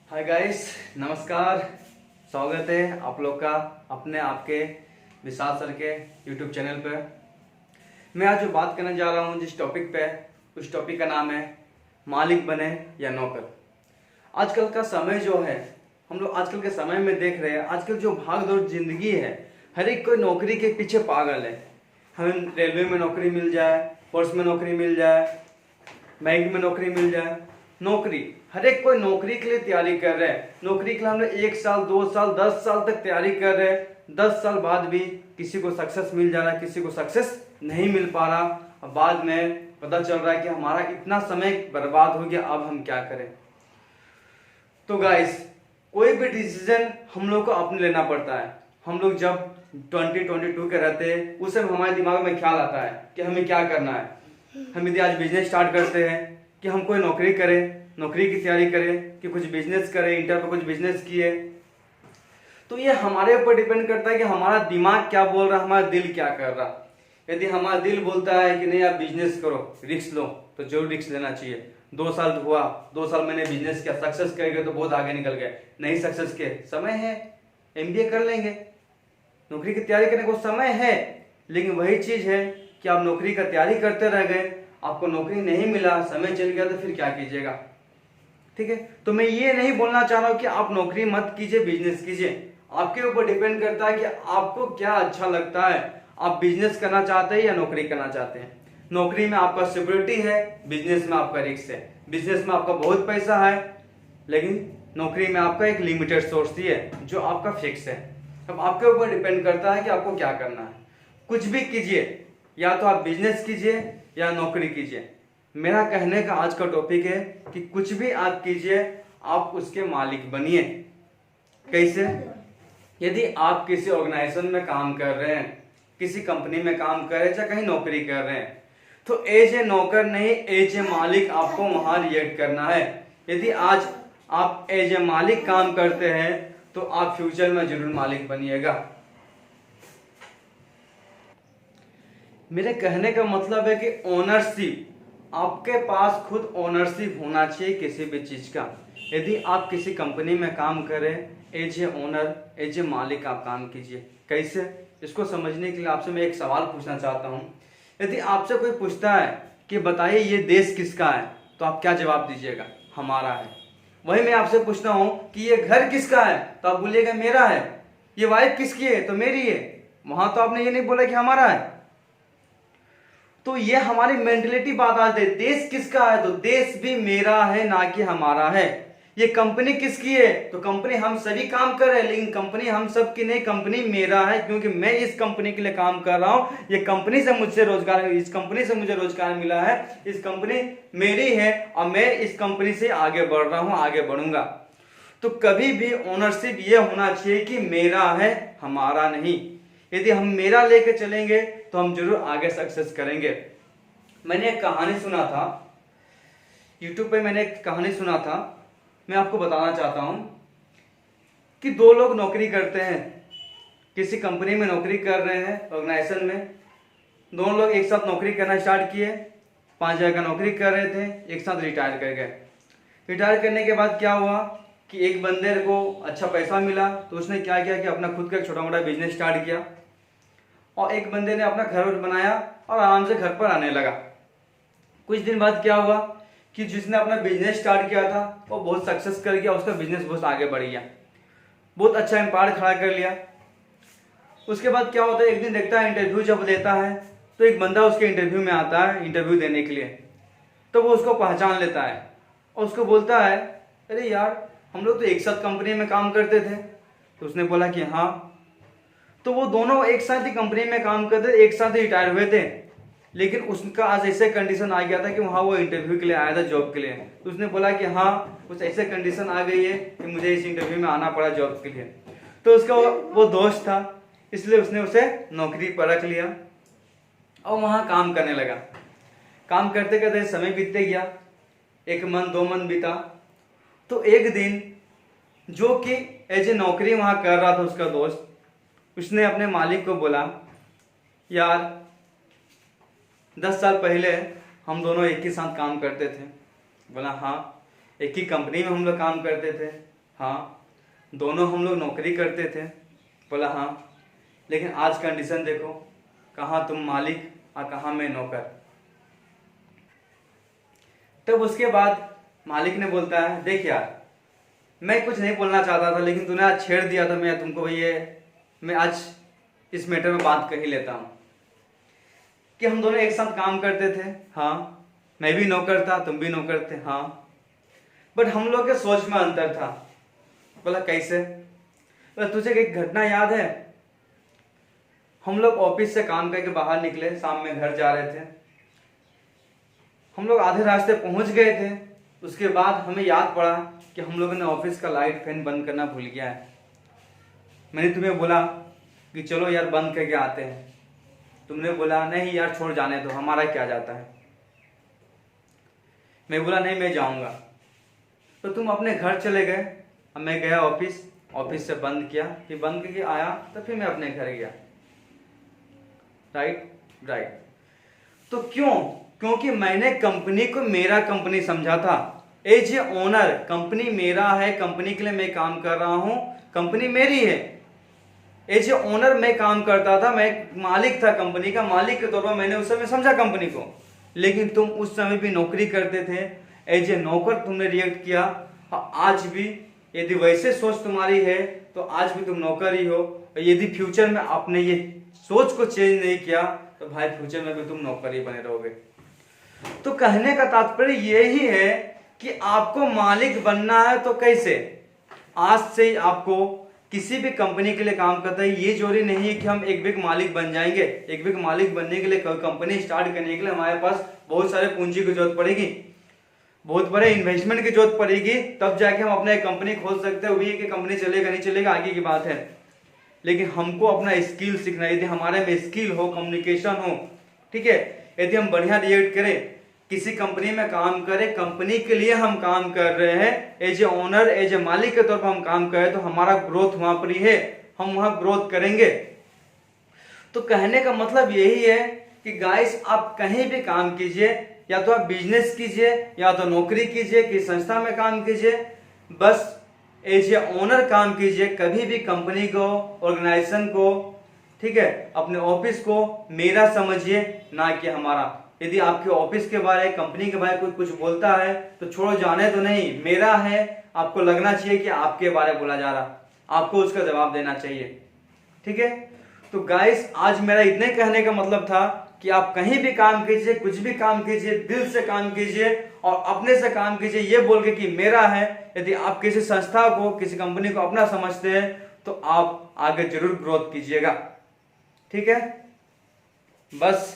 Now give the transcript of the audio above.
Hi guys, नमस्कार। स्वागत है आप लोग का अपने आपके विशाल सर के यूट्यूब चैनल पर। मैं आज जो बात करने जा रहा हूँ जिस टॉपिक पे, उस टॉपिक का नाम है मालिक बने या नौकर। आजकल का समय जो है, हम लोग आजकल के समय में देख रहे हैं, आजकल जो भाग दौड़ जिंदगी है, हर एक कोई नौकरी के पीछे पागल है। हमें रेलवे में नौकरी मिल जाए, फोर्स में नौकरी मिल जाए, बैंक में नौकरी मिल जाए, नौकरी हर एक कोई नौकरी के लिए तैयारी कर रहे हैं। नौकरी के लिए हम लोग 1 साल 2 साल 10 साल तक तैयारी कर रहे हैं। 10 साल बाद भी किसी को सक्सेस मिल जा रहा है, किसी को सक्सेस नहीं मिल पा रहा। अब बाद में पता चल रहा है कि हमारा इतना समय बर्बाद हो गया, अब हम क्या करें। तो गाइस, कोई भी डिसीजन हम लोग को अपने लेना पड़ता है। हम लोग जब 2022 के रहते हैं, उस समय हमारे दिमाग में ख्याल आता है कि हमें क्या करना है। हम यदि आज बिजनेस स्टार्ट करते हैं कि हम कोई नौकरी करें, नौकरी की तैयारी करें कि कुछ बिजनेस करें, इंटर पर कुछ बिजनेस किए, तो ये हमारे ऊपर डिपेंड करता है कि हमारा दिमाग क्या बोल रहा है, हमारा दिल क्या कर रहा। यदि हमारा दिल बोलता है कि नहीं आप बिजनेस करो, रिस्क लो, तो जरूर रिस्क लेना चाहिए। 2 साल हुआ, 2 साल मैंने बिजनेस किया, सक्सेस कर गए तो बहुत आगे निकल गए। नहीं सक्सेस किए, समय है, MBA कर लेंगे, नौकरी की तैयारी करने को समय है। लेकिन वही चीज है कि आप नौकरी का तैयारी करते रह गए, आपको नौकरी नहीं मिला, समय चल गया, तो फिर क्या कीजिएगा। ठीक है, तो मैं ये नहीं बोलना चाह रहा हूं कि आप नौकरी मत कीजिए, बिजनेस कीजिए। आपके ऊपर डिपेंड करता है कि आपको क्या अच्छा लगता है। आप बिजनेस करना चाहते हैं या नौकरी करना चाहते हैं। नौकरी में आपका सिक्योरिटी है, बिजनेस में आपका रिस्क है। बिजनेस में आपका बहुत पैसा है, लेकिन नौकरी में आपका एक लिमिटेड सोर्स ही है जो आपका फिक्स है। अब आपके ऊपर डिपेंड करता है कि आपको क्या करना है। कुछ भी कीजिए, या तो आप बिजनेस कीजिए या नौकरी कीजिए। मेरा कहने का आज का टॉपिक है कि कुछ भी आप कीजिए, आप उसके मालिक बनिए। कैसे? यदि आप किसी ऑर्गेनाइजेशन में काम कर रहे हैं, किसी कंपनी में काम कर रहे हैं, चाहे कहीं नौकरी कर रहे हैं, तो एज ए नौकर नहीं, एज ए मालिक आपको वहां रिएक्ट करना है। यदि आज आप एज ए मालिक काम करते हैं तो आप फ्यूचर में जरूर मालिक बनिएगा। मेरे कहने का मतलब है कि ओनरशिप, आपके पास खुद ओनरशिप होना चाहिए किसी भी चीज का। यदि आप किसी कंपनी में काम करें, as a owner, as a मालिक आप काम कीजिए। कैसे? इसको समझने के लिए आपसे मैं एक सवाल पूछना चाहता हूं। यदि आपसे कोई पूछता है कि बताइए ये देश किसका है, तो आप क्या जवाब दीजिएगा? हमारा है। वही मैं आपसे पूछता हूं कि ये घर किसका है, तो आप बोलिएगा मेरा है। ये वाइफ किसकी है, तो मेरी है। वहां तो आपने ये नहीं बोला कि हमारा है। तो ये हमारी मेंटेलिटी बात आती है। देश किसका है, तो देश भी मेरा है, ना कि हमारा है। ये कंपनी किसकी है, तो कंपनी हम सभी काम कर रहे हैं, लेकिन कंपनी हम सब की नहीं, कंपनी मेरा है, क्योंकि मैं इस कंपनी के लिए काम कर रहा हूं। ये कंपनी से मुझसे रोजगार, इस कंपनी से मुझे रोजगार मिला है, इस कंपनी मेरी है और मैं इस कंपनी से आगे बढ़ रहा हूं, आगे बढ़ूंगा। तो कभी भी ओनरशिप ये होना चाहिए कि मेरा है, हमारा नहीं। यदि हम मेरा लेके चलेंगे तो हम जरूर आगे सक्सेस करेंगे। मैंने एक कहानी सुना था, YouTube पे मैंने एक कहानी सुना था, मैं आपको बताना चाहता हूं कि 2 लोग नौकरी करते हैं, किसी कंपनी में नौकरी कर रहे हैं, ऑर्गेनाइजेशन में। दोनों लोग एक साथ नौकरी करना स्टार्ट किए, 5 जगह का नौकरी कर रहे थे, एक साथ रिटायर कर गए। रिटायर करने के बाद क्या हुआ कि एक बंदे को अच्छा पैसा मिला, तो उसने क्या किया कि अपना खुद का एक छोटा मोटा बिजनेस स्टार्ट किया, और एक बंदे ने अपना घर बनाया और आराम से घर पर आने लगा। कुछ दिन बाद क्या हुआ कि जिसने अपना बिजनेस स्टार्ट किया था वो बहुत सक्सेस कर गया, उसका बिजनेस बहुत आगे बढ़ गया, बहुत अच्छा एम्पायर खड़ा कर लिया। उसके बाद क्या होता है, एक दिन देखता है इंटरव्यू जब लेता है, तो एक बंदा उसके इंटरव्यू में आता है इंटरव्यू देने के लिए। तो वो उसको पहचान लेता है और उसको बोलता है, अरे यार हम लोग तो एक साथ कंपनी में काम करते थे। तो उसने बोला कि हाँ। तो वो दोनों एक साथ ही कंपनी में काम करते, एक साथ ही रिटायर हुए थे। लेकिन उसका आज ऐसे कंडीशन आ गया था कि वहाँ वो इंटरव्यू के लिए आया था, जॉब के लिए। तो उसने बोला कि हाँ कुछ ऐसे कंडीशन आ गई है कि मुझे इस इंटरव्यू में आना पड़ा जॉब के लिए। तो उसका वो दोस्त था, इसलिए उसने उसे नौकरी पर रख लिया और वहाँ काम करने लगा। काम करते करते समय बीतते गया, 1 मंथ 2 मंथ बीता। तो एक दिन जो कि एज ए नौकरी वहाँ कर रहा था उसका दोस्त, उसने अपने मालिक को बोला, यार 10 साल पहले हम दोनों एक ही साथ काम करते थे। बोला हाँ, एक ही कंपनी में हम लोग काम करते थे, हाँ। दोनों हम लोग नौकरी करते थे। बोला हाँ। लेकिन आज कंडीशन देखो, कहाँ तुम मालिक और कहाँ मैं नौकर। तब उसके बाद मालिक ने बोलता है, देख यार, मैं कुछ नहीं बोलना चाहता था, लेकिन तूने आज छेड़ दिया था, मैं तुमको भैया मैं आज इस मैटर में बात कर ही लेता हूँ कि हम दोनों एक साथ काम करते थे। हाँ, मैं भी नौकर था, तुम भी नौकर थे। हाँ, बट हम लोग के सोच में अंतर था। बोला कैसे? बोला तुझे एक घटना याद है? हम लोग ऑफिस से काम करके बाहर निकले, शाम में घर जा रहे थे। हम लोग आधे रास्ते पहुंच गए थे। उसके बाद हमें याद पड़ा कि हम लोगों ने ऑफिस का लाइट फैन बंद करना भूल गया है। मैंने तुम्हें बोला कि चलो यार बंद करके आते हैं। तुमने बोला नहीं यार छोड़ जाने दो, हमारा क्या जाता है। मैं बोला नहीं मैं जाऊंगा। तो तुम अपने घर चले गए, अब मैं गया ऑफिस, ऑफिस से बंद किया, फिर बंद करके आया, तो फिर मैं अपने घर गया। Right right. तो क्यों? क्योंकि मैंने कंपनी को मेरा कंपनी समझा था। एज ए ओनर कंपनी मेरा है, कंपनी के लिए मैं काम कर रहा हूं, कंपनी मेरी है। एज ए ओनर मैं काम करता था, मैं मालिक था, कंपनी का मालिक के तौर पर मैंने उस समय समझा कंपनी को। लेकिन तुम उस समय भी नौकरी करते थे, एज ए नौकर तुमने रिएक्ट किया। आज भी यदि वैसे सोच तुम्हारी है तो आज भी तुम नौकर ही हो। यदि फ्यूचर में आपने ये सोच को चेंज नहीं किया तो भाई फ्यूचर में भी तुम नौकर ही बने रहोगे। तो कहने का तात्पर्य यही है कि आपको मालिक बनना है तो कैसे? आज से ही आपको किसी भी कंपनी के लिए काम करता है, ये जरूरी नहीं है कि हम एक बिग मालिक बन जाएंगे। एक बिग मालिक बनने के लिए कंपनी स्टार्ट करने के लिए हमारे पास बहुत सारे पूंजी की जरूरत पड़ेगी, बहुत बड़े इन्वेस्टमेंट की जरूरत पड़ेगी, तब जाके हम अपना एक कंपनी खोल सकते हैं। वही कि कंपनी चलेगा नहीं चलेगा आगे की बात है। लेकिन हमको अपना स्किल सीखना है। यदि हमारे में स्किल हो, कम्युनिकेशन हो, ठीक है, यदि हम बढ़िया रिएक्ट करें, किसी कंपनी में काम करें, कंपनी के लिए हम काम कर रहे हैं, as a owner as a मालिक के तौर पर हम काम करें, तो हमारा ग्रोथ वहां पर ही है, हम वहां ग्रोथ करेंगे। तो कहने का मतलब यही है कि गाइस आप कहीं भी काम कीजिए, या तो आप बिजनेस कीजिए या तो नौकरी कीजिए, किसी संस्था में काम कीजिए, बस एज ए ओनर काम कीजिए। कभी भी कंपनी को, ऑर्गेनाइजेशन को, ठीक है, अपने ऑफिस को मेरा समझिए, ना कि हमारा। यदि आपके ऑफिस के बारे, कंपनी के बारे कोई कुछ बोलता है तो छोड़ो, जाने तो नहीं, मेरा है। आपको लगना चाहिए कि आपके बारे बोला जा रहा, आपको उसका जवाब देना चाहिए। ठीक है, तो गाइस आज मेरा इतने कहने का मतलब था कि आप कहीं भी काम कीजिए, कुछ भी काम कीजिए, दिल से काम कीजिए और अपने से काम कीजिए, ये बोल के कि मेरा है। यदि आप किसी संस्था को, किसी कंपनी को अपना समझते हैं तो आप आगे जरूर ग्रोथ कीजिएगा। ठीक है, बस